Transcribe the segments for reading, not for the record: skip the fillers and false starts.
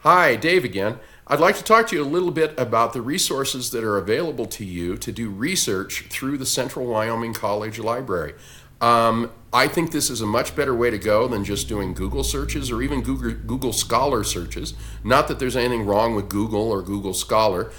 Hi, Dave again. I'd like to talk to you a little bit about the resources that are available to you to do research through the Central Wyoming College Library. I think this is a much better way to go than just doing Google searches or even Google Scholar searches. Not that there's anything wrong with Google or Google Scholar.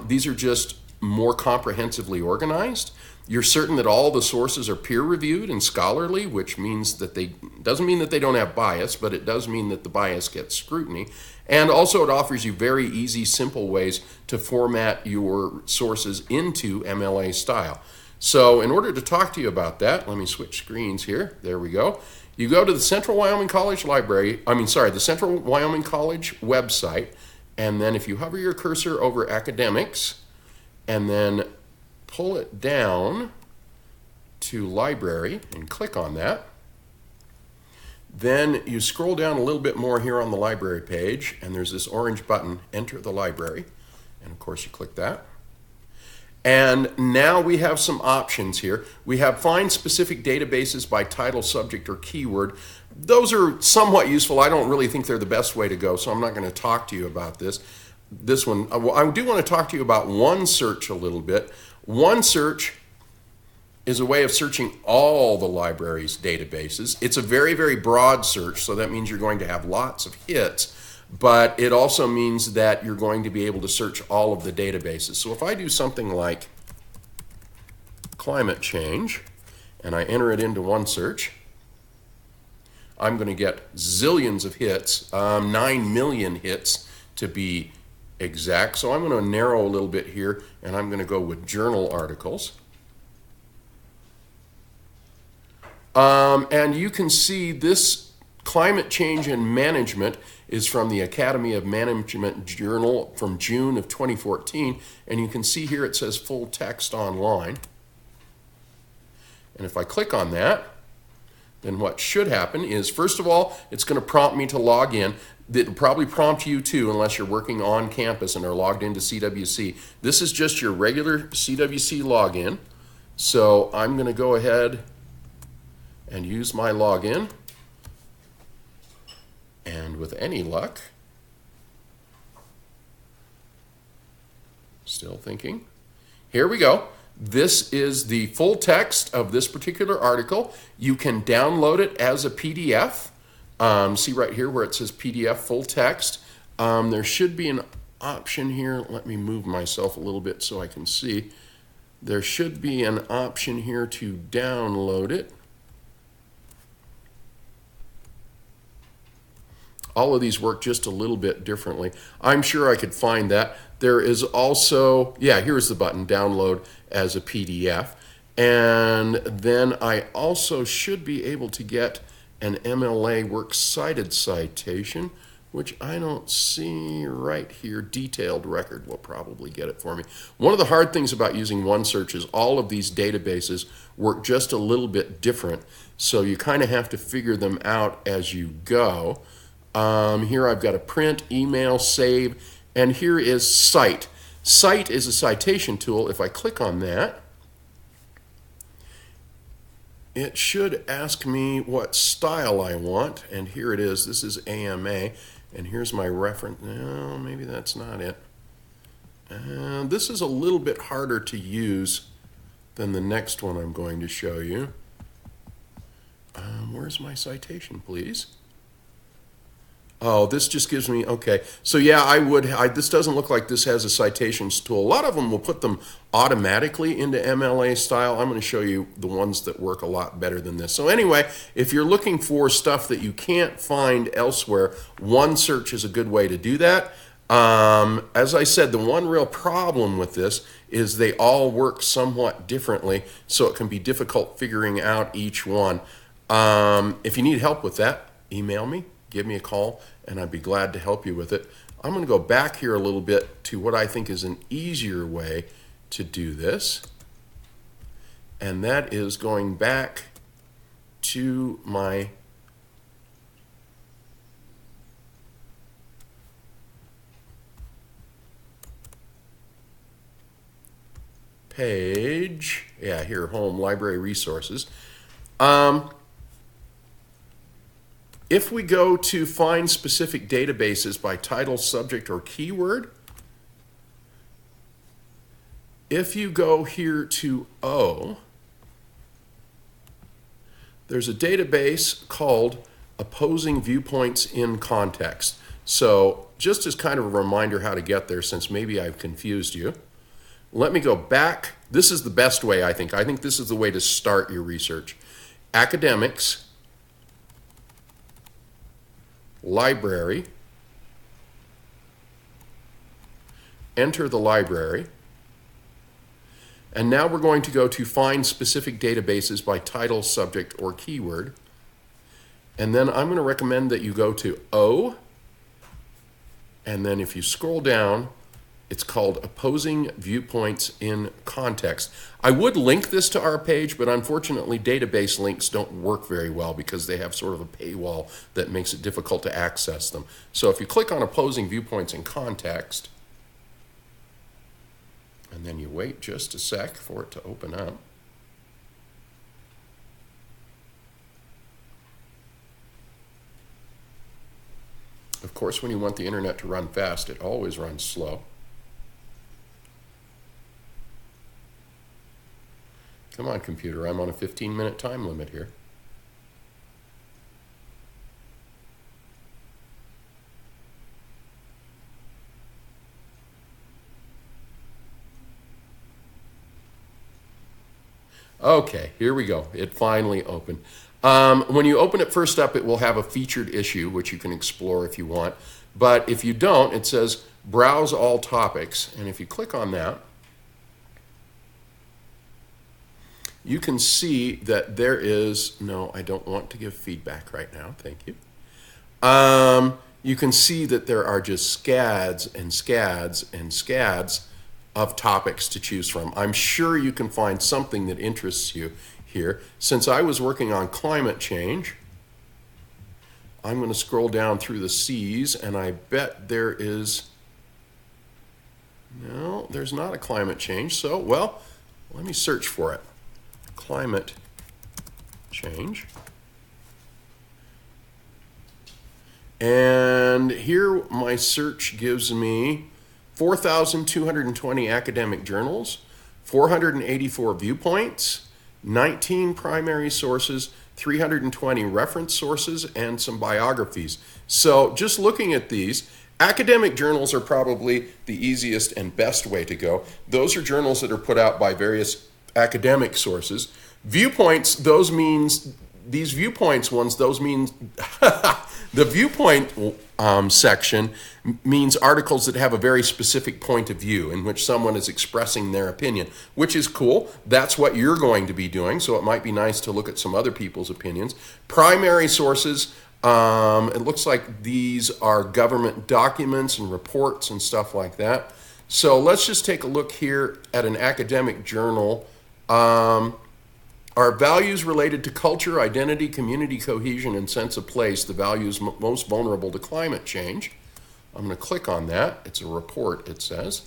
These are just more comprehensively organized. You're certain that all the sources are peer-reviewed and scholarly, which means that doesn't mean that they don't have bias, but it does mean that the bias gets scrutiny. And also it offers you very easy, simple ways to format your sources into MLA style. So in order to talk to you about that, let me switch screens here. There we go. You go to the Central Wyoming College the Central Wyoming College website, and then if you hover your cursor over academics, and then pull it down to library and click on that. Then you scroll down a little bit more here on the library page, and there's this orange button, Enter the Library. And of course you click that. And now we have some options here. We have find specific databases by title, subject, or keyword. Those are somewhat useful. I don't really think they're the best way to go, so I'm not going to talk to you about this one. I do want to talk to you about OneSearch a little bit. OneSearch is a way of searching all the library's databases. It's a very, very broad search, so that means you're going to have lots of hits, but it also means that you're going to be able to search all of the databases. So if I do something like climate change, and I enter it into OneSearch, I'm going to get zillions of hits, 9 million hits to be exact. So I'm going to narrow a little bit here, and I'm going to go with journal articles. And you can see this climate change and management is from the Academy of Management Journal from June of 2014. And you can see here it says full text online. And if I click on that, then what should happen is, first of all, it's going to prompt me to log in. It'll probably prompt you too, unless you're working on campus and are logged into CWC. This is just your regular CWC login. So I'm going to go ahead and use my login. And with any luck, still thinking, here we go. This is the full text of this particular article. You can download it as a PDF. See right here where it says PDF full text. There should be an option here. Let me move myself a little bit so I can see. There should be an option here to download it. All of these work just a little bit differently. I'm sure I could find that. There is also, here's the button, download as a PDF. And then I also should be able to get an MLA Works Cited citation, which I don't see right here. Detailed record will probably get it for me. One of the hard things about using OneSearch is all of these databases work just a little bit different. So you kind of have to figure them out as you go. Here I've got a print, email, save, and here is cite. Cite is a citation tool. If I click on that, it should ask me what style I want, and here it is. This is AMA, and here's my reference. No, maybe that's not it. This is a little bit harder to use than the next one I'm going to show you. Where's my citation, please? Oh, this just gives me, okay. So yeah, this doesn't look like this has a citations tool. A lot of them will put them automatically into MLA style. I'm going to show you the ones that work a lot better than this. So anyway, if you're looking for stuff that you can't find elsewhere, OneSearch is a good way to do that. As I said, the one real problem with this is they all work somewhat differently, so it can be difficult figuring out each one. If you need help with that, email me. Give me a call, and I'd be glad to help you with it. I'm going to go back here a little bit to what I think is an easier way to do this, and that is going back to my page. Here, home, library resources. If we go to find specific databases by title, subject, or keyword, if you go here to O, there's a database called Opposing Viewpoints in Context. So just as kind of a reminder how to get there, since maybe I've confused you, let me go back. This is the best way, I think. I think this is the way to start your research. Academics, library, enter the library, and now we're going to go to find specific databases by title, subject, or keyword. And then I'm going to recommend that you go to O, and then if you scroll down, it's called Opposing Viewpoints in Context. I would link this to our page, but unfortunately database links don't work very well because they have sort of a paywall that makes it difficult to access them. So if you click on Opposing Viewpoints in Context, and then you wait just a sec for it to open up. Of course, when you want the internet to run fast, it always runs slow. Come on, computer, I'm on a 15-minute time limit here. Okay, here we go. It finally opened. When you open it first up, it will have a featured issue, which you can explore if you want. But if you don't, it says Browse All Topics. And if you click on that, you can see that there is, no, I don't want to give feedback right now. Thank you. You can see that there are just scads and scads and scads of topics to choose from. I'm sure you can find something that interests you here. Since I was working on climate change, I'm going to scroll down through the C's, and I bet there is, no, there's not a climate change. So, well, let me search for it. Climate change. And here my search gives me 4,220 academic journals, 484 viewpoints, 19 primary sources, 320 reference sources, and some biographies. So just looking at these, academic journals are probably the easiest and best way to go. Those are journals that are put out by various academic sources. Viewpoints, those means, these viewpoints ones, those means, the viewpoint section means articles that have a very specific point of view in which someone is expressing their opinion, which is cool. That's what you're going to be doing, so it might be nice to look at some other people's opinions. Primary sources, it looks like these are government documents and reports and stuff like that. So let's just take a look here at an academic journal. Are values related to culture, identity, community cohesion, and sense of place the values most vulnerable to climate change? I'm going to click on that. It's a report, it says.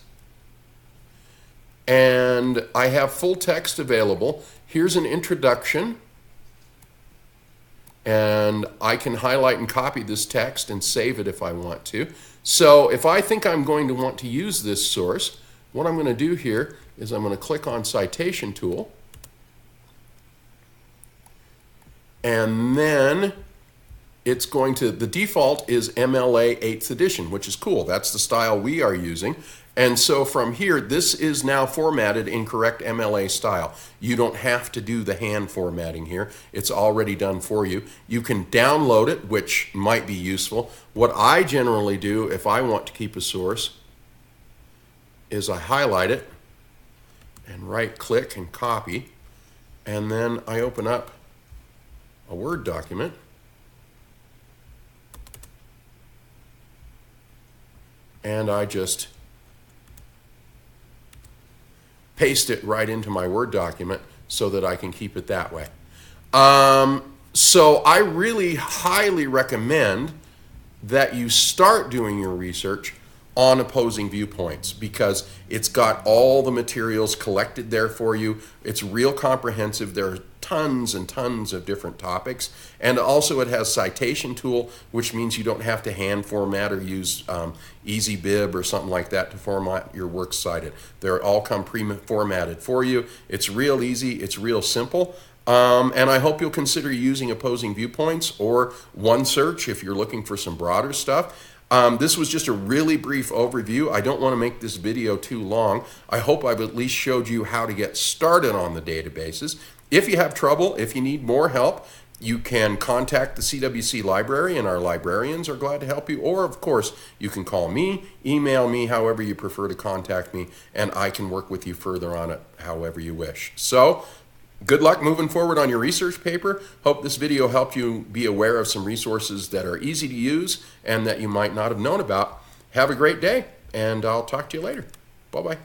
And I have full text available. Here's an introduction. And I can highlight and copy this text and save it if I want to. So if I think I'm going to want to use this source, what I'm going to do here is I'm going to click on Citation Tool. And then it's going to, the default is MLA 8th edition, which is cool. That's the style we are using. And so from here, this is now formatted in correct MLA style. You don't have to do the hand formatting here. It's already done for you. You can download it, which might be useful. What I generally do if I want to keep a source is I highlight it and right-click and copy, and then I open up a Word document, and I just paste it right into my Word document so that I can keep it that way. So I really highly recommend that you start doing your research on opposing viewpoints, because it's got all the materials collected there for you. It's real comprehensive. There are tons and tons of different topics. And also it has citation tool, which means you don't have to hand format or use Easy Bib or something like that to format your works cited. They're all come pre-formatted for you. It's real easy. It's real simple. And I hope you'll consider using opposing viewpoints or OneSearch if you're looking for some broader stuff. This was just a really brief overview. I don't want to make this video too long. I hope I've at least showed you how to get started on the databases. If you have trouble, if you need more help, you can contact the CWC library, and our librarians are glad to help you. Or, of course, you can call me, email me, however you prefer to contact me, and I can work with you further on it however you wish. So, good luck moving forward on your research paper. Hope this video helped you be aware of some resources that are easy to use and that you might not have known about. Have a great day, and I'll talk to you later. Bye-bye.